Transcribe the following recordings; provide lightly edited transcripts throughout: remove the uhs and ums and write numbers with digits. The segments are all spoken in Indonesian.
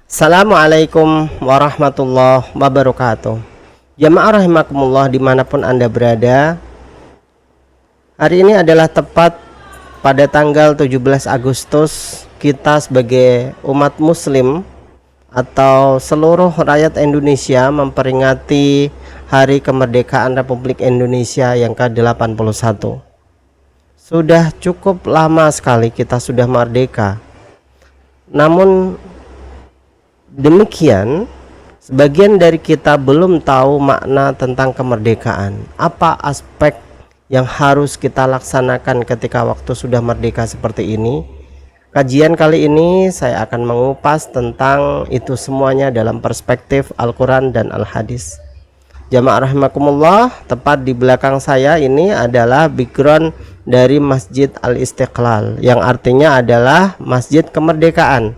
Assalamualaikum warahmatullahi wabarakatuh. Jamaah rahimakumullah dimanapun Anda berada. Hari ini adalah tepat pada tanggal 17 Agustus. Kita sebagai umat muslim atau seluruh rakyat Indonesia memperingati Hari Kemerdekaan Republik Indonesia yang ke-81. Sudah cukup lama sekali kita sudah merdeka. Namun demikian, sebagian dari kita belum tahu makna tentang kemerdekaan. Apa aspek yang harus kita laksanakan ketika waktu sudah merdeka seperti ini? Kajian kali ini saya akan mengupas tentang itu semuanya dalam perspektif Al-Quran dan Al-Hadis. Jamaah rahimakumullah, tepat di belakang saya ini adalah background dari Masjid Al-Istiqlal, yang artinya adalah Masjid Kemerdekaan.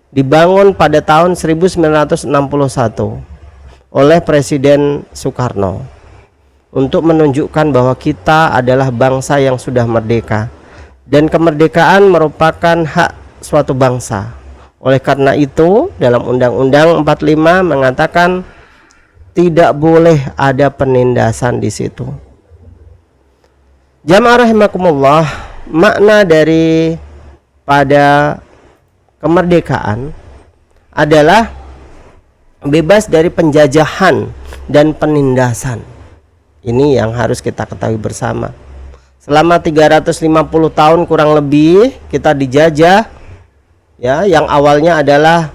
Dibangun pada tahun 1961 oleh Presiden Soekarno untuk menunjukkan bahwa kita adalah bangsa yang sudah merdeka dan kemerdekaan merupakan hak suatu bangsa. Oleh karena itu, dalam Undang-Undang 45 mengatakan tidak boleh ada penindasan di situ. Jamaah rahimakumullah, makna dari pada kemerdekaan adalah bebas dari penjajahan dan penindasan. Ini yang harus kita ketahui bersama. Selama 350 tahun kurang lebih kita dijajah, ya, yang awalnya adalah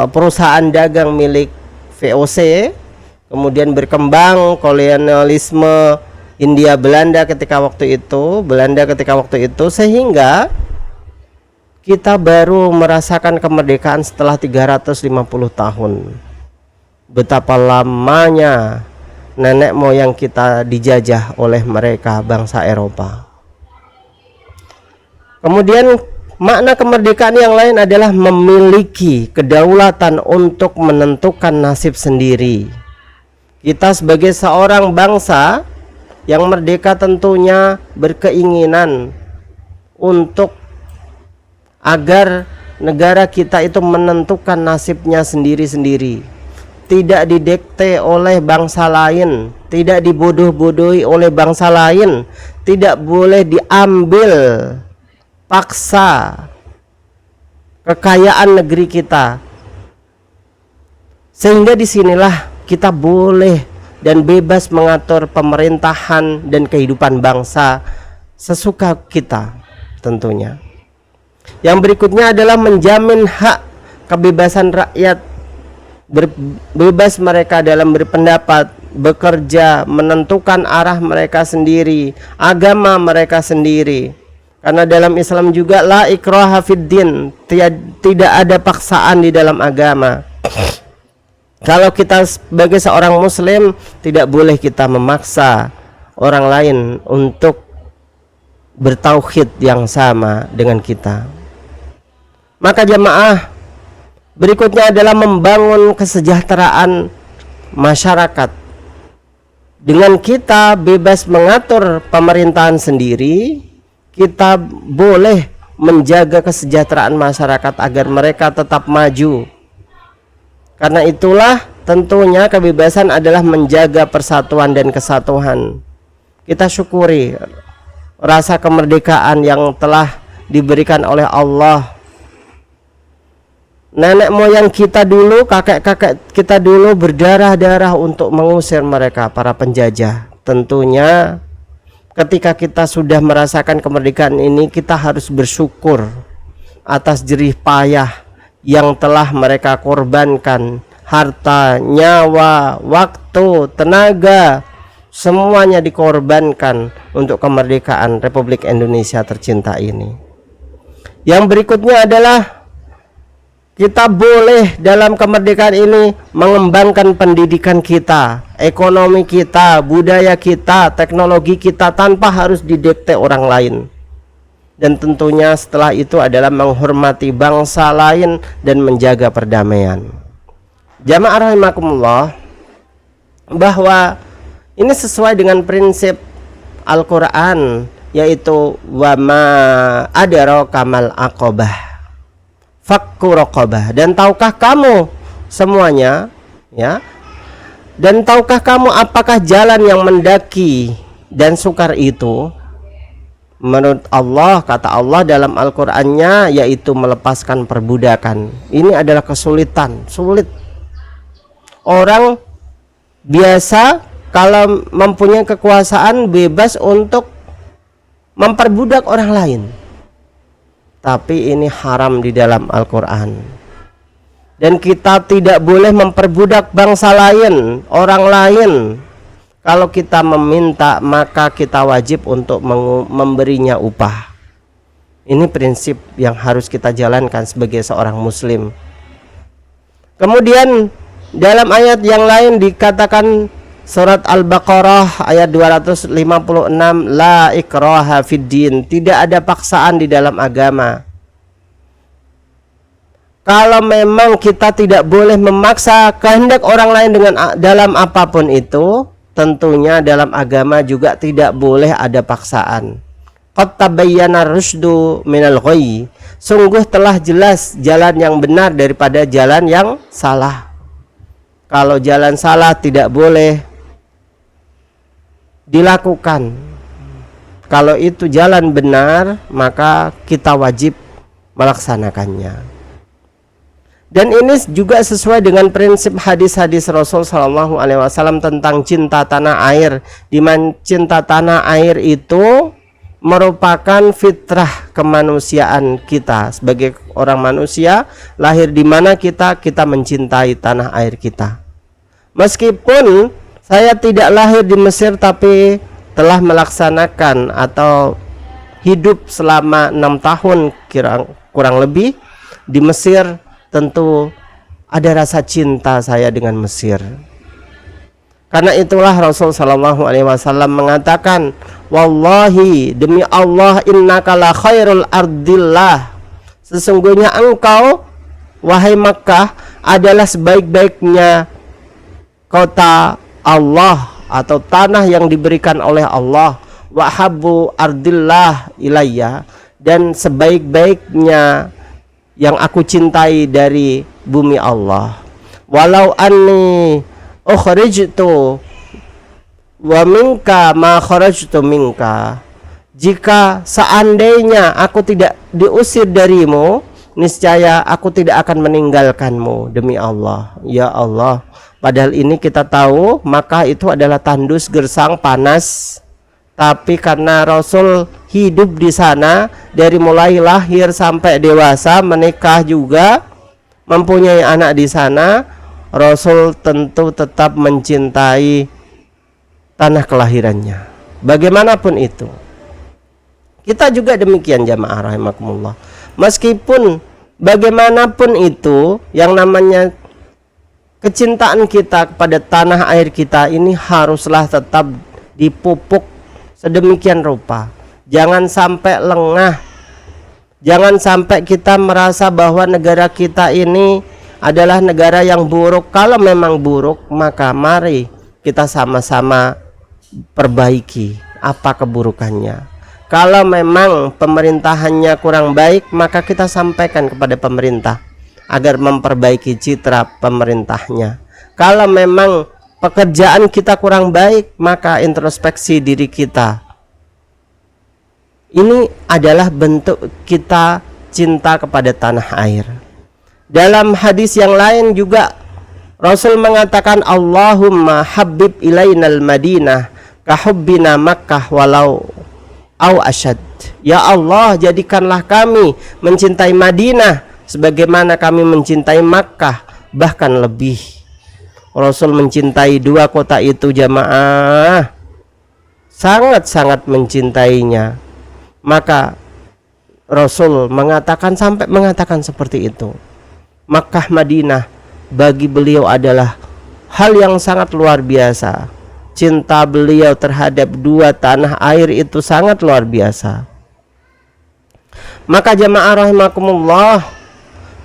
perusahaan dagang milik VOC, kemudian berkembang kolonialisme Belanda ketika waktu itu, sehingga kita baru merasakan kemerdekaan setelah 350 tahun. Betapa lamanya nenek moyang kita dijajah oleh mereka, bangsa Eropa. Kemudian makna kemerdekaan yang lain adalah memiliki kedaulatan untuk menentukan nasib sendiri. Kita sebagai seorang bangsa yang merdeka tentunya berkeinginan untuk agar negara kita itu menentukan nasibnya sendiri-sendiri, tidak didikte oleh bangsa lain, tidak dibodoh-bodohi oleh bangsa lain, tidak boleh diambil paksa kekayaan negeri kita. Sehingga disinilah kita boleh dan bebas mengatur pemerintahan dan kehidupan bangsa sesuka kita tentunya. Yang berikutnya adalah menjamin hak kebebasan rakyat, bebas mereka dalam berpendapat, bekerja, menentukan arah mereka sendiri, agama mereka sendiri. Karena dalam Islam juga la ikraha fiddin, tidak ada paksaan di dalam agama. Kalau kita sebagai seorang muslim, tidak boleh kita memaksa orang lain untuk bertauhid yang sama dengan kita. Maka jamaah, berikutnya adalah membangun kesejahteraan masyarakat. Dengan kita bebas mengatur pemerintahan sendiri, kita boleh menjaga kesejahteraan masyarakat agar mereka tetap maju. Karena itulah tentunya kebebasan adalah menjaga persatuan dan kesatuan. Kita syukuri rasa kemerdekaan yang telah diberikan oleh Allah. Nenek moyang kita dulu, kakek-kakek kita dulu berdarah-darah untuk mengusir mereka, para penjajah. Tentunya ketika kita sudah merasakan kemerdekaan ini, kita harus bersyukur atas jerih payah yang telah mereka korbankan. Harta, nyawa, waktu, tenaga, semuanya dikorbankan untuk kemerdekaan Republik Indonesia tercinta ini. Yang berikutnya adalah kita boleh dalam kemerdekaan ini mengembangkan pendidikan kita, ekonomi kita, budaya kita, teknologi kita tanpa harus didikte orang lain. Dan tentunya setelah itu adalah menghormati bangsa lain dan menjaga perdamaian. Jamaah rahimakumullah, bahwa ini sesuai dengan prinsip Al-Quran, yaitu wa ma adraka mal aqabah fakku raqabah. Dan tahukah kamu semuanya, ya, dan tahukah kamu apakah jalan yang mendaki dan sukar itu? Menurut Allah, kata Allah dalam Al-Qur'annya, yaitu melepaskan perbudakan. Ini adalah kesulitan, sulit. Orang biasa kalau mempunyai kekuasaan bebas untuk memperbudak orang lain, tapi ini haram di dalam Al-Quran. Dan kita tidak boleh memperbudak bangsa lain, orang lain. Kalau kita meminta, maka kita wajib untuk memberinya upah. Ini prinsip yang harus kita jalankan sebagai seorang muslim. Kemudian dalam ayat yang lain dikatakan, surat Al-Baqarah ayat 256, la ikraha fid din, tidak ada paksaan di dalam agama. Kalau memang kita tidak boleh memaksa kehendak orang lain dalam apapun itu, tentunya dalam agama juga tidak boleh ada paksaan. Qad tabayyana rusydu minal ghayy, sungguh telah jelas jalan yang benar daripada jalan yang salah. Kalau jalan salah tidak boleh dilakukan. Kalau itu jalan benar, maka kita wajib melaksanakannya. Dan ini juga sesuai dengan prinsip hadis-hadis Rasul Shallallahu Alaihi Wasallam tentang cinta tanah air, di mana cinta tanah air itu merupakan fitrah kemanusiaan kita sebagai orang manusia, lahir di mana kita mencintai tanah air kita. Meskipun saya tidak lahir di Mesir, tapi telah melaksanakan atau hidup selama 6 tahun kurang lebih di Mesir, tentu ada rasa cinta saya dengan Mesir. Karena itulah Rasul Shallallahu Alaihi Wasallam mengatakan, wallahi, demi Allah, innaka la khairul ardillah, sesungguhnya engkau, wahai Makkah, adalah sebaik-baiknya kota Allah atau tanah yang diberikan oleh Allah. Wa habbu ardillah ilayya, dan sebaik-baiknya yang aku cintai dari bumi Allah. Walau anni ukhrijtu wa minka ma kharajtu minka, jika seandainya aku tidak diusir darimu, niscaya aku tidak akan meninggalkanmu demi Allah. Ya Allah, padahal ini kita tahu Makkah itu adalah tandus gersang panas, tapi karena Rasul hidup di sana dari mulai lahir sampai dewasa, menikah juga, mempunyai anak di sana, Rasul tentu tetap mencintai tanah kelahirannya. Bagaimanapun itu. Kita juga demikian jamaah rahimakumullah. Meskipun bagaimanapun itu, yang namanya kecintaan kita kepada tanah air kita ini haruslah tetap dipupuk sedemikian rupa. Jangan sampai lengah. Jangan sampai kita merasa bahwa negara kita ini adalah negara yang buruk. Kalau memang buruk, maka mari kita sama-sama perbaiki apa keburukannya. Kalau memang pemerintahannya kurang baik, maka kita sampaikan kepada pemerintah agar memperbaiki citra pemerintahnya. Kalau memang pekerjaan kita kurang baik, maka introspeksi diri kita. Ini adalah bentuk kita cinta kepada tanah air. Dalam hadis yang lain juga Rasul mengatakan, Allahumma habib ilainal madinah kahubbina Makkah walau au asyad. Ya Allah, jadikanlah kami mencintai Madinah sebagaimana kami mencintai Makkah, bahkan lebih. Rasul mencintai dua kota itu jamaah, sangat-sangat mencintainya. Maka Rasul sampai mengatakan seperti itu. Makkah Madinah bagi beliau adalah hal yang sangat luar biasa. Cinta beliau terhadap dua tanah air itu sangat luar biasa. Maka jamaah rahimakumullah,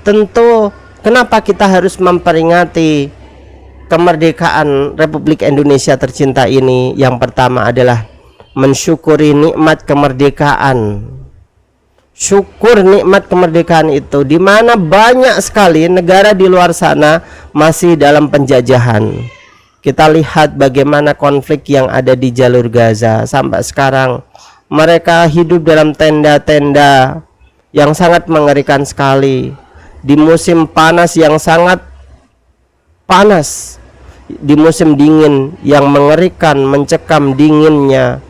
tentu kenapa kita harus memperingati kemerdekaan Republik Indonesia tercinta ini? Yang pertama adalah mensyukuri nikmat kemerdekaan. syukur nikmat kemerdekaan itu, di mana banyak sekali negara di luar sana masih dalam penjajahan. Kita lihat bagaimana konflik yang ada di jalur Gaza sampai sekarang. Mereka hidup dalam tenda-tenda yang sangat mengerikan sekali di musim panas yang sangat panas, di musim dingin yang mengerikan, mencekam dinginnya.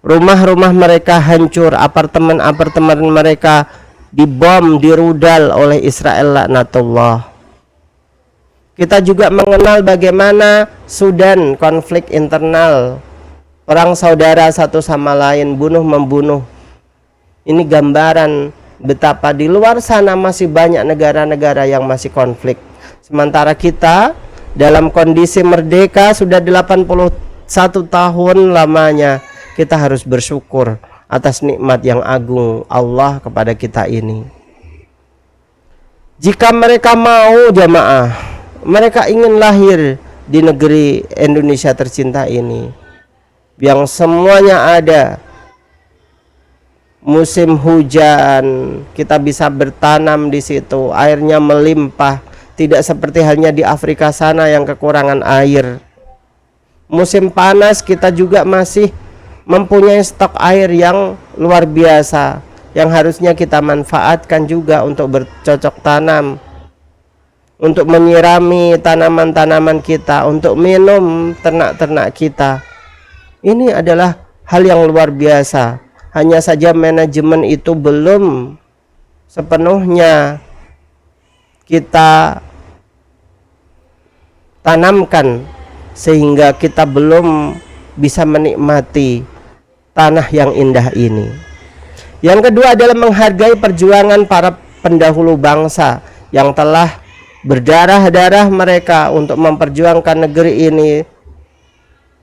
Rumah-rumah mereka hancur, apartemen-apartemen mereka dibom, dirudal oleh Israel laknatullah. Kita juga mengenal bagaimana Sudan, konflik internal, perang saudara satu sama lain, bunuh-membunuh. Ini gambaran betapa di luar sana masih banyak negara-negara yang masih konflik. Sementara kita dalam kondisi merdeka sudah 81 tahun lamanya. Kita harus bersyukur atas nikmat yang agung Allah kepada kita ini. Jika mereka mau jamaah, mereka ingin lahir di negeri Indonesia tercinta ini, yang semuanya ada. Musim hujan, kita bisa bertanam di situ, airnya melimpah, tidak seperti halnya di Afrika sana yang kekurangan air. Musim panas kita juga masih mempunyai stok air yang luar biasa, yang harusnya kita manfaatkan juga untuk bercocok tanam, untuk menyirami tanaman-tanaman kita, untuk minum ternak-ternak kita. Ini adalah hal yang luar biasa. Hanya saja manajemen itu belum sepenuhnya kita tanamkan, sehingga kita belum bisa menikmati tanah yang indah ini. Yang kedua adalah menghargai perjuangan para pendahulu bangsa yang telah berdarah-darah mereka untuk memperjuangkan negeri ini.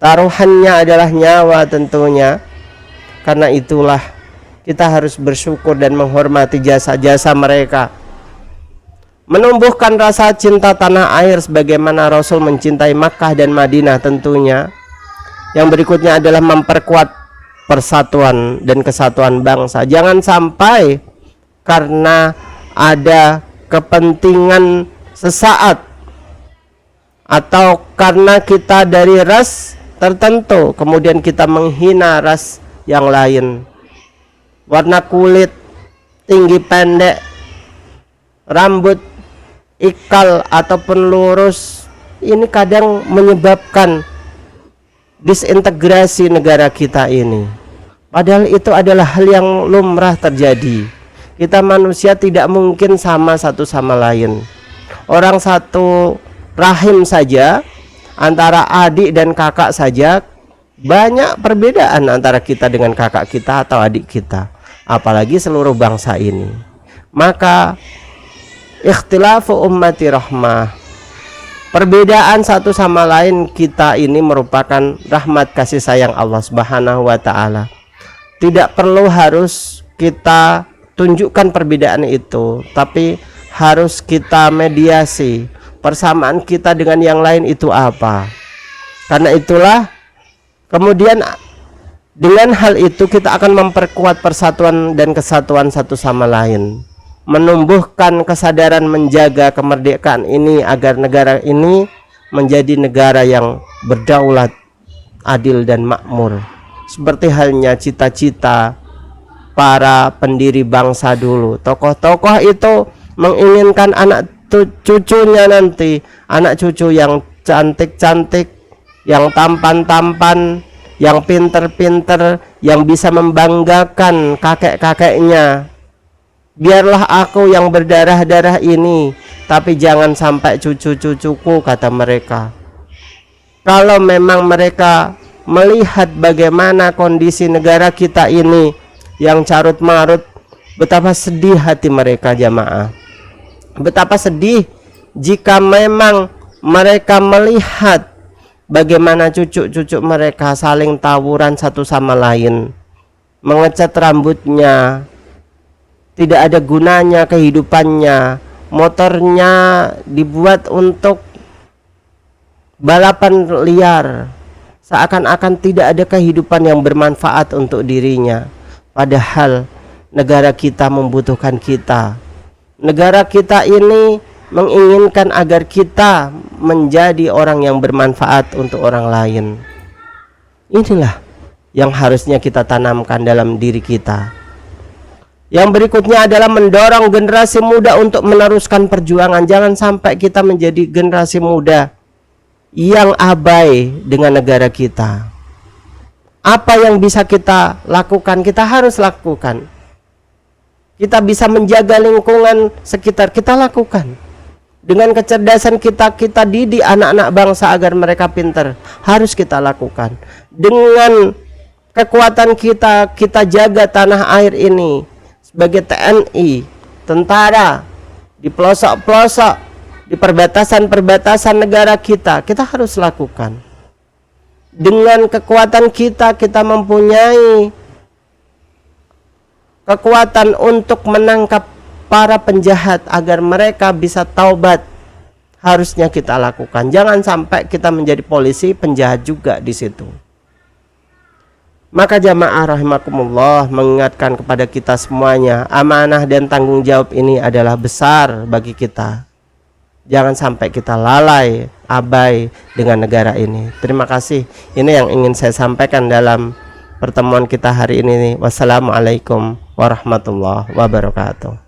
Taruhannya adalah nyawa tentunya. Karena itulah kita harus bersyukur dan menghormati jasa-jasa mereka. Menumbuhkan rasa cinta tanah air sebagaimana Rasul mencintai Makkah dan Madinah tentunya. Yang berikutnya adalah memperkuat persatuan dan kesatuan bangsa. Jangan sampai karena ada kepentingan sesaat atau karena kita dari ras tertentu kemudian kita menghina ras yang lain. Warna kulit, tinggi pendek, rambut ikal ataupun lurus, ini kadang menyebabkan disintegrasi negara kita ini. Padahal itu adalah hal yang lumrah terjadi. Kita manusia tidak mungkin sama satu sama lain. Orang satu rahim saja, antara adik dan kakak saja, banyak perbedaan antara kita dengan kakak kita atau adik kita, apalagi seluruh bangsa ini. Maka ikhtilafu ummati rahmah, perbedaan satu sama lain kita ini merupakan rahmat kasih sayang Allah Subhanahu wa taala. Tidak perlu harus kita tunjukkan perbedaan itu, tapi harus kita mediasi persamaan kita dengan yang lain itu apa. Karena itulah kemudian dengan hal itu kita akan memperkuat persatuan dan kesatuan satu sama lain, menumbuhkan kesadaran menjaga kemerdekaan ini agar negara ini menjadi negara yang berdaulat, adil dan makmur, seperti halnya cita-cita para pendiri bangsa dulu. Tokoh-tokoh itu menginginkan anak cucunya nanti, anak cucu yang cantik-cantik, yang tampan-tampan, yang pinter-pinter, yang bisa membanggakan kakek-kakeknya. Biarlah aku yang berdarah-darah ini, tapi jangan sampai cucu-cucuku, kata mereka. Kalau memang mereka melihat bagaimana kondisi negara kita ini yang carut marut, betapa sedih hati mereka jamaah. Betapa sedih jika memang mereka melihat bagaimana cucu-cucu mereka saling tawuran satu sama lain, mengecat rambutnya, tidak ada gunanya kehidupannya, motornya dibuat untuk balapan liar, seakan-akan tidak ada kehidupan yang bermanfaat untuk dirinya. Padahal negara kita membutuhkan kita. Negara kita ini menginginkan agar kita menjadi orang yang bermanfaat untuk orang lain. Inilah yang harusnya kita tanamkan dalam diri kita. Yang berikutnya adalah mendorong generasi muda untuk meneruskan perjuangan. Jangan sampai kita menjadi generasi muda yang abai dengan negara kita. Apa yang bisa kita lakukan, kita harus lakukan. Kita bisa menjaga lingkungan sekitar, kita lakukan. Dengan kecerdasan kita didik anak-anak bangsa agar mereka pintar, harus kita lakukan. Dengan kekuatan kita jaga tanah air ini sebagai TNI, tentara, di pelosok-pelosok, di perbatasan-perbatasan negara kita harus lakukan. Dengan kekuatan kita mempunyai kekuatan untuk menangkap para penjahat agar mereka bisa taubat, harusnya kita lakukan. Jangan sampai kita menjadi polisi penjahat juga di situ. Maka jamaah rahimakumullah, mengingatkan kepada kita semuanya, amanah dan tanggung jawab ini adalah besar bagi kita. Jangan sampai kita lalai, abai dengan negara ini. Terima kasih. Ini yang ingin saya sampaikan dalam pertemuan kita hari ini. Wassalamualaikum warahmatullahi wabarakatuh.